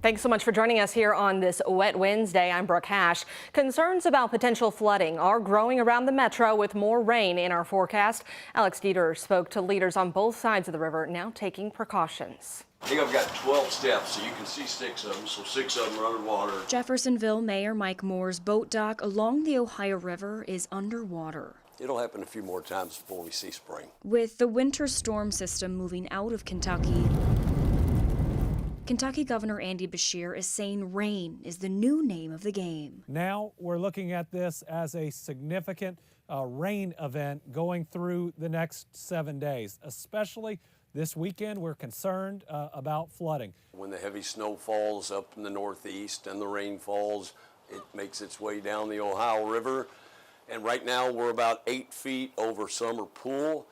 Thanks so much for joining us here on this wet Wednesday. I'm Brooke Hash. Concerns about potential flooding are growing around the metro with more rain in our forecast. Alex Dieter spoke to leaders on both sides of the river, now taking precautions. I think I've got 12 steps, so you can see 6 of them, so 6 of them are underwater. Jeffersonville Mayor Mike Moore's boat dock along the Ohio River is underwater. It'll happen a few more times before we see spring. With the winter storm system moving out of Kentucky Governor Andy Beshear is saying rain is the new name of the game. Now we're looking at this as a significant rain event going through the next 7 days, especially this weekend. We're concerned about flooding. When the heavy snow falls up in the northeast and the rain falls, it makes its way down the Ohio River. And right now we're about 8 feet over Summer Pool.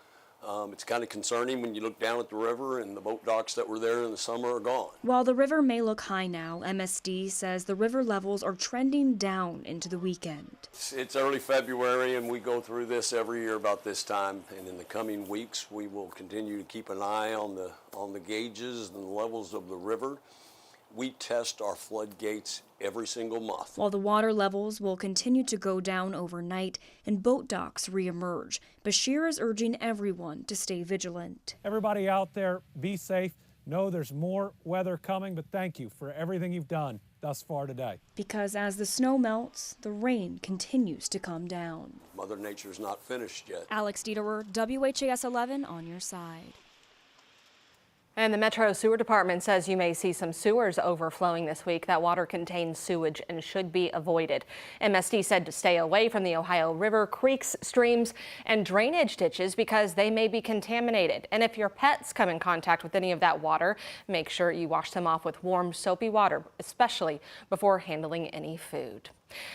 It's kind of concerning when you look down at the river and the boat docks that were there in the summer are gone. While the river may look high now, MSD says the river levels are trending down into the weekend. It's early February and we go through this every year about this time. And in the coming weeks, we will continue to keep an eye on the gauges and the levels of the river. We test our floodgates every single month. While the water levels will continue to go down overnight and boat docks reemerge, Beshear is urging everyone to stay vigilant. Everybody out there, be safe. Know there's more weather coming, but thank you for everything you've done thus far today. Because as the snow melts, the rain continues to come down. Mother Nature's not finished yet. Alex Dieter, WHAS11 on your side. And the Metro Sewer Department says you may see some sewers overflowing this week. That water contains sewage and should be avoided. MSD said to stay away from the Ohio River, creeks, streams, and drainage ditches because they may be contaminated. And if your pets come in contact with any of that water, make sure you wash them off with warm, soapy water, especially before handling any food.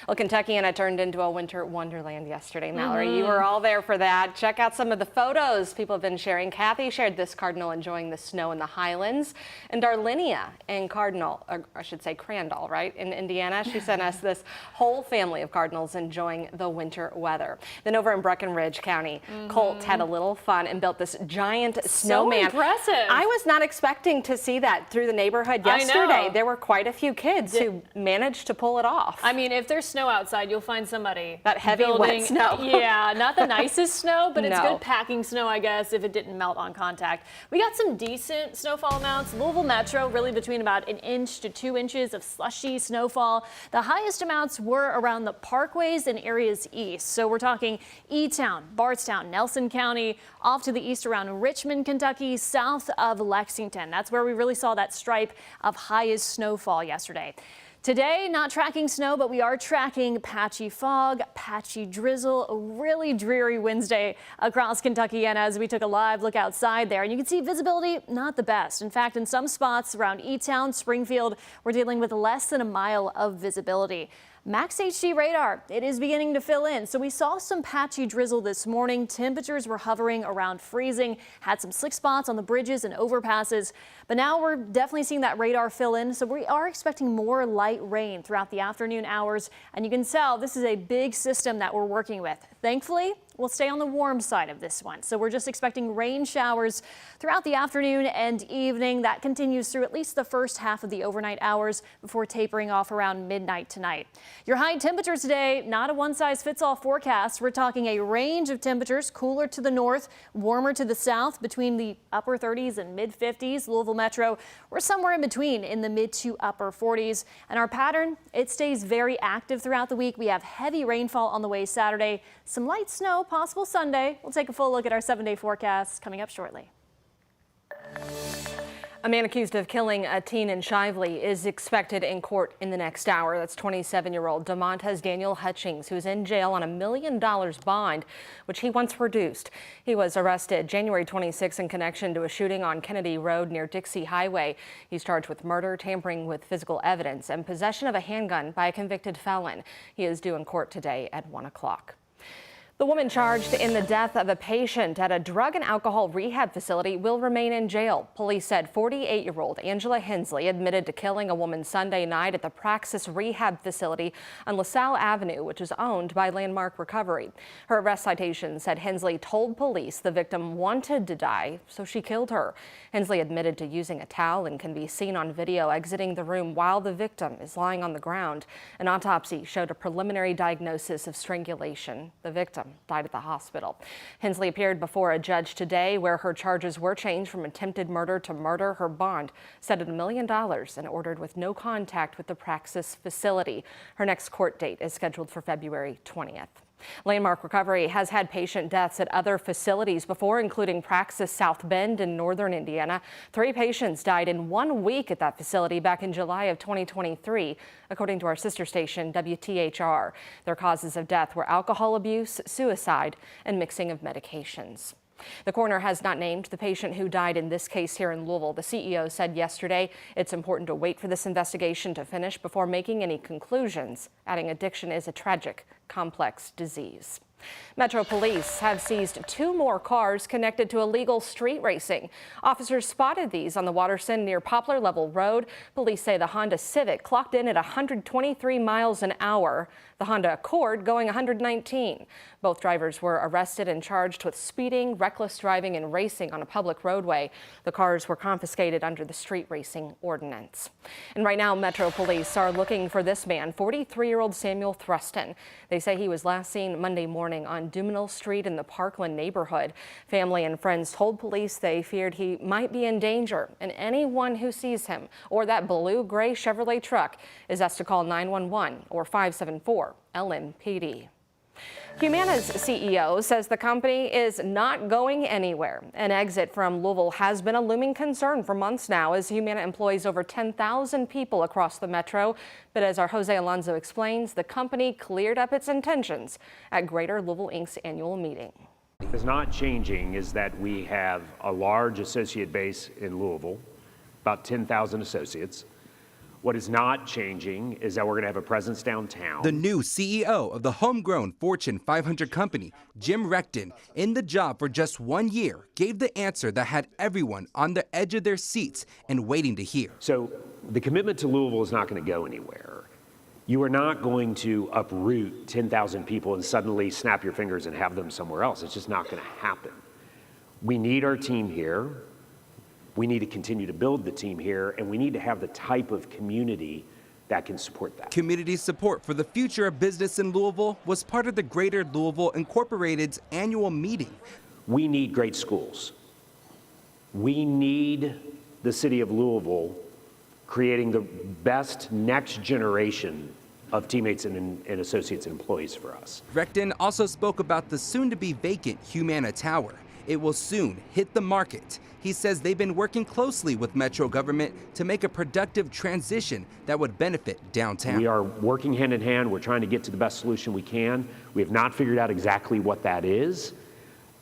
Well, Kentuckiana turned into a winter wonderland yesterday. Mallory, you were all there for that. Check out some of the photos people have been sharing. Kathy shared this cardinal enjoying the snow in the Highlands, and Darlinia in Cardinal, or I should say Crandall, right, in Indiana. She sent us this whole family of cardinals enjoying the winter weather. Then over in Breckenridge County, Colt had a little fun and built this giant snowman. So impressive. I was not expecting to see that through the neighborhood yesterday. I know. There were quite a few kids who managed to pull it off. I mean, if there's snow outside, you'll find somebody. That heavy, wet snow. Yeah, not the nicest snow, but it's No. good packing snow, I guess, if it didn't melt on contact. We got some decent snowfall amounts. Louisville Metro, really between about 1 inch to 2 inches of slushy snowfall. The highest amounts were around the parkways and areas east. So we're talking E-Town, Bardstown, Nelson County, off to the east around Richmond, Kentucky, south of Lexington. That's where we really saw that stripe of highest snowfall yesterday. Today, not tracking snow, but we are tracking patchy fog, patchy drizzle, a really dreary Wednesday across Kentucky. And as we took a live look outside there, and you can see visibility not the best. In fact, in some spots around E-Town, Springfield, we're dealing with less than a mile of visibility. Max HD radar, it is beginning to fill in. So we saw some patchy drizzle this morning. Temperatures were hovering around freezing, had some slick spots on the bridges and overpasses. But now we're definitely seeing that radar fill in. So we are expecting more light rain throughout the afternoon hours. And you can tell this is a big system that we're working with. Thankfully, we'll stay on the warm side of this one. So we're just expecting rain showers throughout the afternoon and evening. That continues through at least the first half of the overnight hours before tapering off around midnight tonight. Your high temperatures today, not a one-size-fits-all forecast. We're talking a range of temperatures, cooler to the north, warmer to the south, between the upper 30s and mid 50s. Louisville Metro, we're somewhere in between in the mid to upper 40s. And our pattern, it stays very active throughout the week. We have heavy rainfall on the way Saturday, some light snow possible Sunday. We'll take a full look at our 7-day forecast coming up shortly. A man accused of killing a teen in Shively is expected in court in the next hour. That's 27-year-old DeMontes Daniel Hutchings, who's in jail on $1 million bond, which he once reduced. He was arrested January 26 in connection to a shooting on Kennedy Road near Dixie Highway. He's charged with murder, tampering with physical evidence, and possession of a handgun by a convicted felon. He is due in court today at 1 o'clock. The woman charged in the death of a patient at a drug and alcohol rehab facility will remain in jail. Police said 48-year-old Angela Hensley admitted to killing a woman Sunday night at the Praxis Rehab facility on LaSalle Avenue, which is owned by Landmark Recovery. Her arrest citation said Hensley told police the victim wanted to die, so she killed her. Hensley admitted to using a towel and can be seen on video exiting the room while the victim is lying on the ground. An autopsy showed a preliminary diagnosis of strangulation. The victim died at the hospital. Hensley appeared before a judge today where her charges were changed from attempted murder to murder. Her bond set at $1 million and ordered with no contact with the Praxis facility. Her next court date is scheduled for February 20th. Landmark Recovery has had patient deaths at other facilities before, including Praxis South Bend in northern Indiana. 3 patients died in 1 week at that facility back in July of 2023, according to our sister station, WTHR. Their causes of death were alcohol abuse, suicide, and mixing of medications. The coroner has not named the patient who died in this case here in Louisville. The CEO said yesterday it's important to wait for this investigation to finish before making any conclusions, adding addiction is a tragic, complex disease. Metro Police have seized 2 more cars connected to illegal street racing. Officers spotted these on the Watterson near Poplar Level Road. Police say the Honda Civic clocked in at 123 miles an hour, the Honda Accord going 119. Both drivers were arrested and charged with speeding, reckless driving, and racing on a public roadway. The cars were confiscated under the street racing ordinance. And right now, Metro Police are looking for this man, 43-year-old Samuel Thruston. They say he was last seen Monday morning on Duminal Street in the Parkland neighborhood. Family and friends told police they feared he might be in danger, and anyone who sees him or that blue-gray Chevrolet truck is asked to call 911 or 574-LMPD. Humana's CEO says the company is not going anywhere. An exit from Louisville has been a looming concern for months now, as Humana employs over 10,000 people across the metro. But as our Jose Alonso explains, the company cleared up its intentions at Greater Louisville Inc.'s annual meeting. What is not changing is that we have a large associate base in Louisville, about 10,000 associates. What is not changing is that we're going to have a presence downtown. The new CEO of the homegrown Fortune 500 company, Jim Recton, in the job for just 1 year, gave the answer that had everyone on the edge of their seats and waiting to hear. So the commitment to Louisville is not going to go anywhere. You are not going to uproot 10,000 people and suddenly snap your fingers and have them somewhere else. It's just not going to happen. We need our team here. We need to continue to build the team here, and we need to have the type of community that can support that. Community support for the future of business in Louisville was part of the Greater Louisville Incorporated's annual meeting. We need great schools. We need the city of Louisville creating the best next generation of teammates and associates and employees for us. Recton also spoke about the soon-to-be vacant Humana Tower. It will soon hit the market. He says they've been working closely with Metro government to make a productive transition that would benefit downtown. We are working hand in hand. We're trying to get to the best solution we can. We have not figured out exactly what that is,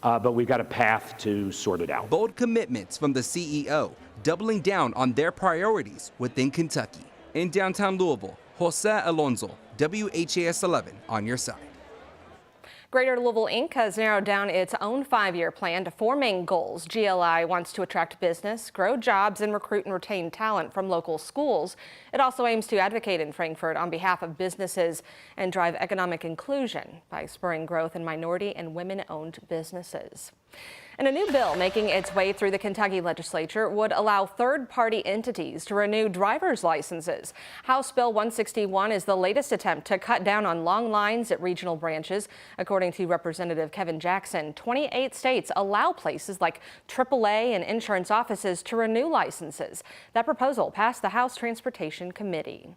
but we've got a path to sort it out. Bold commitments from the CEO, doubling down on their priorities within Kentucky. In downtown Louisville, Jose Alonso, WHAS11 on your side. Greater Louisville Inc. has narrowed down its own 5-year plan to 4 main goals. GLI wants to attract business, grow jobs, and recruit and retain talent from local schools. It also aims to advocate in Frankfort on behalf of businesses and drive economic inclusion by spurring growth in minority and women-owned businesses. And a new bill making its way through the Kentucky legislature would allow third-party entities to renew driver's licenses. House Bill 161 is the latest attempt to cut down on long lines at regional branches. According to Representative Kevin Jackson, 28 states allow places like AAA and insurance offices to renew licenses. That proposal passed the House Transportation Committee.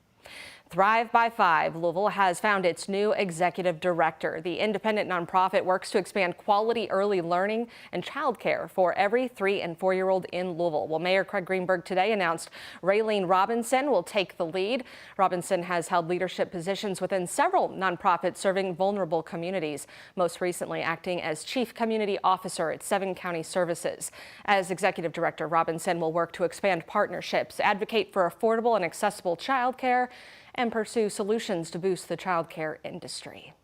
Thrive by 5 Louisville has found its new executive director. The independent nonprofit works to expand quality early learning and childcare for every 3- and 4-year-old in Louisville. Well, Mayor Craig Greenberg today announced Raylene Robinson will take the lead. Robinson has held leadership positions within several nonprofits serving vulnerable communities, most recently acting as Chief Community Officer at 7 County Services. As executive director, Robinson will work to expand partnerships, advocate for affordable and accessible childcare, and pursue solutions to boost the child care industry.